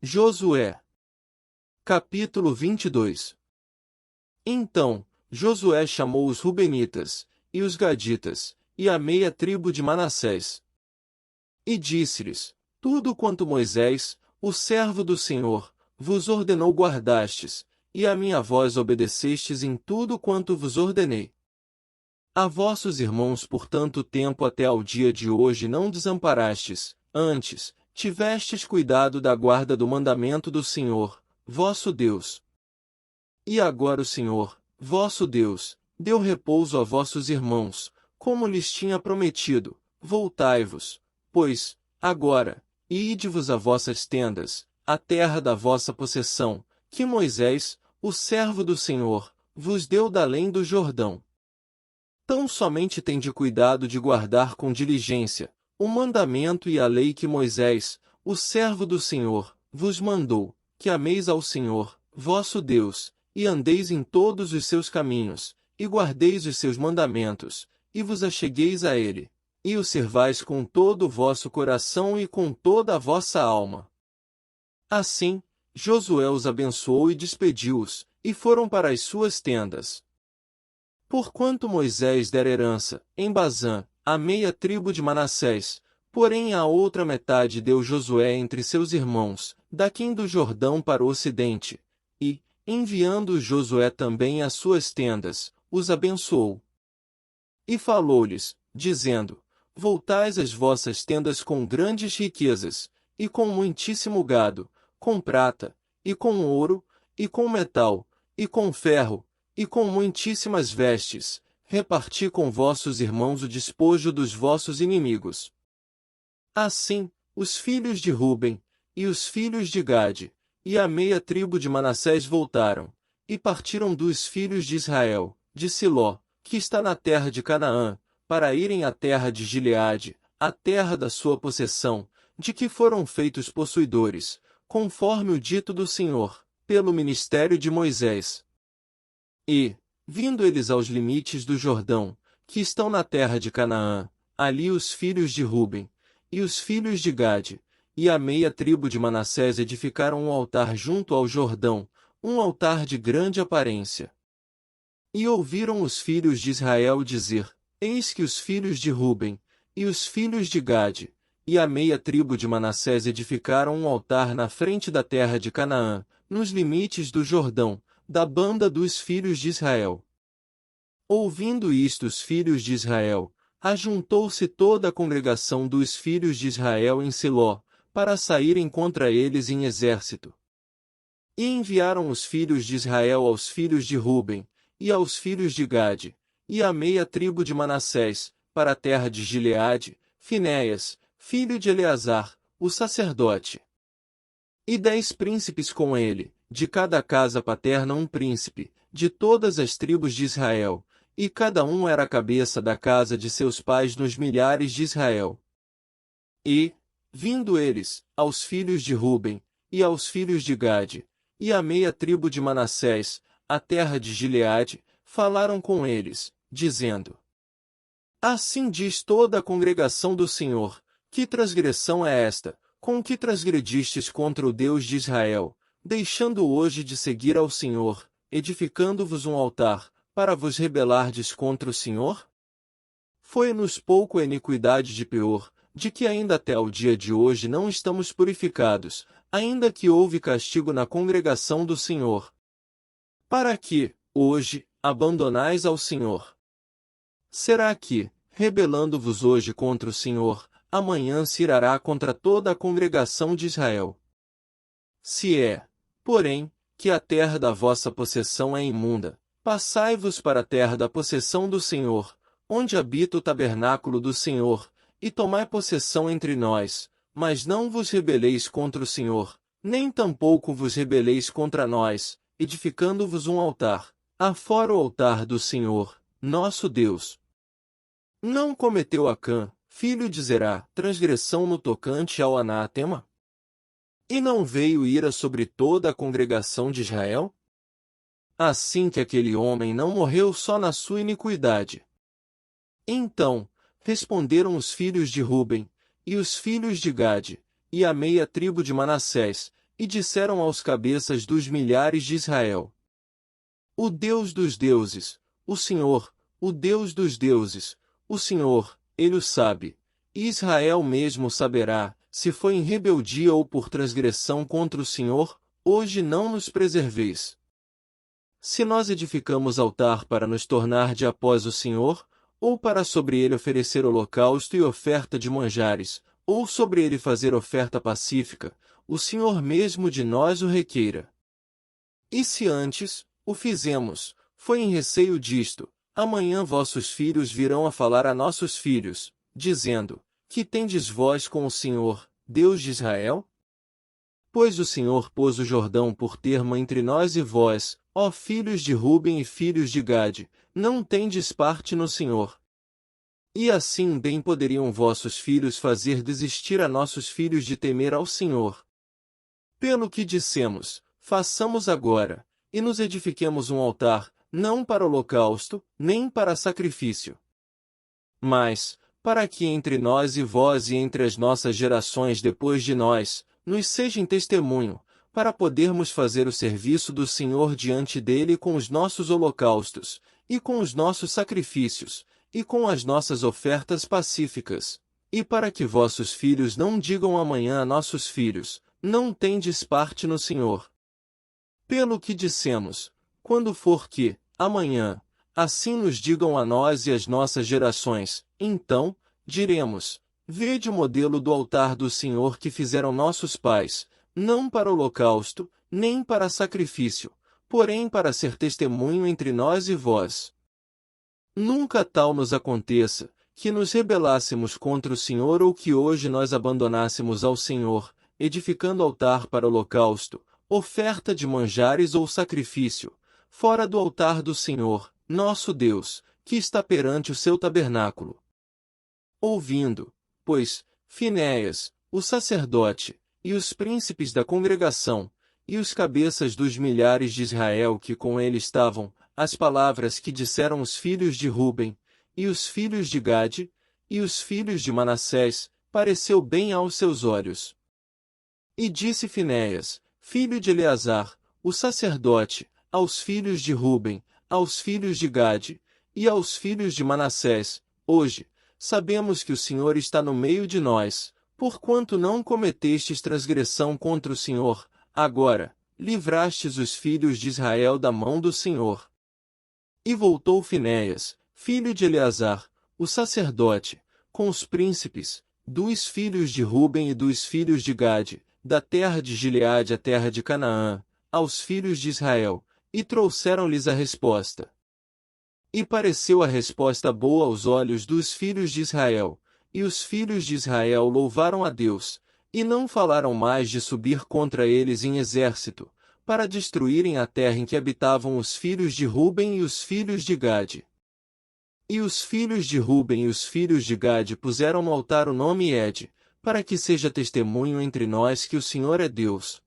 Josué. Capítulo 22. Então, Josué chamou os Rubenitas, e os Gaditas, e a meia tribo de Manassés. E disse-lhes: Tudo quanto Moisés, o servo do Senhor, vos ordenou guardastes, e a minha voz obedecestes em tudo quanto vos ordenei. A vossos irmãos por tanto tempo até ao dia de hoje não desamparastes, antes, tivestes cuidado da guarda do mandamento do Senhor, vosso Deus. E agora o Senhor, vosso Deus, deu repouso a vossos irmãos, como lhes tinha prometido. Voltai-vos, pois, agora, e ide-vos a vossas tendas, a terra da vossa possessão, que Moisés, o servo do Senhor, vos deu da além do Jordão. Tão somente tende cuidado de guardar com diligência o mandamento e a lei que Moisés, o servo do Senhor, vos mandou, que ameis ao Senhor, vosso Deus, e andeis em todos os seus caminhos, e guardeis os seus mandamentos, e vos achegueis a ele, e o servais com todo o vosso coração e com toda a vossa alma. Assim, Josué os abençoou e despediu-os, e foram para as suas tendas. Porquanto Moisés dera herança, em Bazã, a meia tribo de Manassés, porém a outra metade deu Josué entre seus irmãos, daquém do Jordão para o ocidente, e, enviando Josué também às suas tendas, os abençoou. E falou-lhes, dizendo: Voltais às vossas tendas com grandes riquezas, e com muitíssimo gado, com prata, e com ouro, e com metal, e com ferro, e com muitíssimas vestes, reparti com vossos irmãos o despojo dos vossos inimigos. Assim, os filhos de Ruben, e os filhos de Gade, e a meia tribo de Manassés voltaram, e partiram dos filhos de Israel, de Siló, que está na terra de Canaã, para irem à terra de Gileade, a terra da sua possessão, de que foram feitos possuidores, conforme o dito do Senhor, pelo ministério de Moisés. E, vindo eles aos limites do Jordão, que estão na terra de Canaã, ali os filhos de Ruben, e os filhos de Gade, e a meia tribo de Manassés edificaram um altar junto ao Jordão, um altar de grande aparência. E ouviram os filhos de Israel dizer: Eis que os filhos de Ruben, e os filhos de Gade, e a meia tribo de Manassés edificaram um altar na frente da terra de Canaã, nos limites do Jordão, da banda dos filhos de Israel. Ouvindo isto os filhos de Israel, ajuntou-se toda a congregação dos filhos de Israel em Siló, para saírem contra eles em exército. E enviaram os filhos de Israel aos filhos de Ruben, e aos filhos de Gade, e à meia tribo de Manassés, para a terra de Gileade, Finéias, filho de Eleazar, o sacerdote. E 10 príncipes com ele, de cada casa paterna um príncipe, de todas as tribos de Israel, e cada um era a cabeça da casa de seus pais nos milhares de Israel. E, vindo eles, aos filhos de Ruben, e aos filhos de Gade, e à meia tribo de Manassés, a terra de Gileade, falaram com eles, dizendo: Assim diz toda a congregação do Senhor: Que transgressão é esta, com que transgredistes contra o Deus de Israel, deixando hoje de seguir ao Senhor, edificando-vos um altar, para vos rebelardes contra o Senhor? Foi-nos pouco a iniquidade de Peor, de que ainda até ao dia de hoje não estamos purificados, ainda que houve castigo na congregação do Senhor. Para que, hoje, abandonais ao Senhor? Será que, rebelando-vos hoje contra o Senhor, amanhã se irá contra toda a congregação de Israel? Se é, porém, que a terra da vossa possessão é imunda, passai-vos para a terra da possessão do Senhor, onde habita o tabernáculo do Senhor, e tomai possessão entre nós, mas não vos rebeleis contra o Senhor, nem tampouco vos rebeleis contra nós, edificando-vos um altar, afora o altar do Senhor, nosso Deus. Não cometeu Acã, filho de Zerá, transgressão no tocante ao anátema? E não veio ira sobre toda a congregação de Israel? Assim que aquele homem não morreu só na sua iniquidade. Então, responderam os filhos de Ruben, e os filhos de Gade, e a meia tribo de Manassés, e disseram aos cabeças dos milhares de Israel: O Deus dos deuses, o Senhor, o Deus dos deuses, o Senhor, Ele o sabe, e Israel mesmo saberá, se foi em rebeldia ou por transgressão contra o Senhor, hoje não nos preserveis. Se nós edificamos altar para nos tornar de após o Senhor, ou para sobre ele oferecer holocausto e oferta de manjares, ou sobre ele fazer oferta pacífica, o Senhor mesmo de nós o requeira. E se antes o fizemos, foi em receio disto, amanhã vossos filhos virão a falar a nossos filhos, dizendo: Que tendes vós com o Senhor, Deus de Israel? Pois o Senhor pôs o Jordão por termo entre nós e vós, ó filhos de Ruben e filhos de Gade, não tendes parte no Senhor. E assim bem poderiam vossos filhos fazer desistir a nossos filhos de temer ao Senhor. Pelo que dissemos, façamos agora, e nos edifiquemos um altar, não para holocausto, nem para sacrifício, mas, para que entre nós e vós e entre as nossas gerações depois de nós, nos sejam testemunho, para podermos fazer o serviço do Senhor diante dele com os nossos holocaustos, e com os nossos sacrifícios, e com as nossas ofertas pacíficas, e para que vossos filhos não digam amanhã a nossos filhos: Não tendes parte no Senhor. Pelo que dissemos, quando for que, amanhã, assim nos digam a nós e às nossas gerações, então, diremos: Vede o modelo do altar do Senhor que fizeram nossos pais, não para holocausto, nem para sacrifício, porém para ser testemunho entre nós e vós. Nunca tal nos aconteça, que nos rebelássemos contra o Senhor ou que hoje nós abandonássemos ao Senhor, edificando altar para holocausto, oferta de manjares ou sacrifício, fora do altar do Senhor, nosso Deus, que está perante o seu tabernáculo. Ouvindo, pois, Finéias, o sacerdote, e os príncipes da congregação, e os cabeças dos milhares de Israel que com ele estavam, as palavras que disseram os filhos de Ruben, e os filhos de Gade, e os filhos de Manassés, pareceu bem aos seus olhos. E disse Finéias, filho de Eleazar, o sacerdote, aos filhos de Ruben, aos filhos de Gade, e aos filhos de Manassés: Hoje, sabemos que o Senhor está no meio de nós, porquanto não cometestes transgressão contra o Senhor, agora, livrastes os filhos de Israel da mão do Senhor. E voltou Finéias, filho de Eleazar, o sacerdote, com os príncipes, dos filhos de Ruben e dos filhos de Gade, da terra de Gileade à terra de Canaã, aos filhos de Israel, e trouxeram-lhes a resposta. E pareceu a resposta boa aos olhos dos filhos de Israel, e os filhos de Israel louvaram a Deus, e não falaram mais de subir contra eles em exército, para destruírem a terra em que habitavam os filhos de Ruben e os filhos de Gade. E os filhos de Ruben e os filhos de Gade puseram no altar o nome Ed, para que seja testemunho entre nós que o Senhor é Deus,